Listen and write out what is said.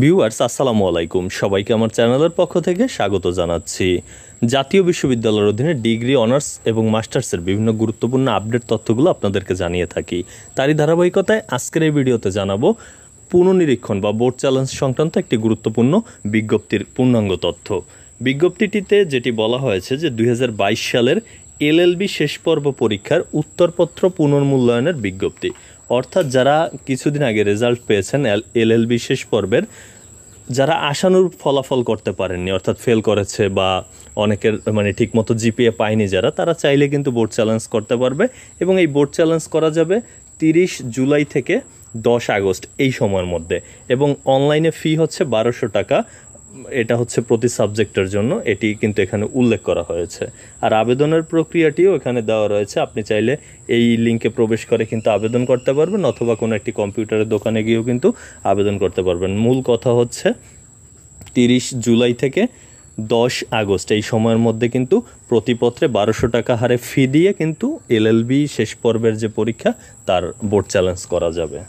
Viewers আসসালামু আলাইকুম, সবাইকে আমার চ্যানেলের পক্ষ থেকে স্বাগত জানাচ্ছি। জাতীয় বিশ্ববিদ্যালয়ের অধীনে ডিগ্রি, অনার্স এবং মাস্টার্সের বিভিন্ন গুরুত্বপূর্ণ আপডেট তথ্যগুলো আপনাদেরকে জানিয়ে থাকি। তারই ধারাবাহিকতায় আজকের এই ভিডিওতে জানাবো পুনর্নিরীক্ষণ বা বোর্ড চ্যালেঞ্জ সংক্রান্ত একটি গুরুত্বপূর্ণ বিজ্ঞপ্তির পূর্ণাঙ্গ তথ্য। বিজ্ঞপ্তিটিতে যেটি বলা হয়েছে যে 2022 সালের এলএলবি শেষ পর্ব পরীক্ষার উত্তরপত্র পুনর্মূল্যায়নের বিজ্ঞপ্তি, অর্থাৎ যারা কিছুদিন আগে রেজাল্ট পেয়েছেন এলএলবি শেষ পর্বের, যারা আশানুরূপ ফলাফল করতে পারেননি, অর্থাৎ ফেল করেছে বা অনেকের ঠিকমতো জিপিএ পায়নি, তারা চাইলে কিন্তু বোর্ড চ্যালেঞ্জ করতে পারবে। এবং এই বোর্ড চ্যালেঞ্জ করা যাবে 30 জুলাই থেকে 10 আগস্ট এই সময়ের মধ্যে। এবং অনলাইনে ফি হচ্ছে 1200 টাকা। এটা হচ্ছে প্রতি সাবজেক্টের জন্য, এটি কিন্তু এখানে উল্লেখ করা হয়েছে। আর আবেদনের প্রক্রিয়াটিও এখানে দেওয়া রয়েছে। আপনি চাইলে এই লিঙ্কে প্রবেশ করে কিন্তু আবেদন করতে পারবেন, অথবা কোনো একটি কম্পিউটারের দোকানে গিয়েও কিন্তু আবেদন করতে পারবেন। মূল কথা হচ্ছে 30 জুলাই থেকে 10 আগস্ট এই সময়ের মধ্যে কিন্তু প্রতিপত্রে 1200 টাকা হারে ফি দিয়ে কিন্তু এলএলবি শেষ পর্বের যে পরীক্ষা তার বোর্ড চ্যালেঞ্জ করা যাবে।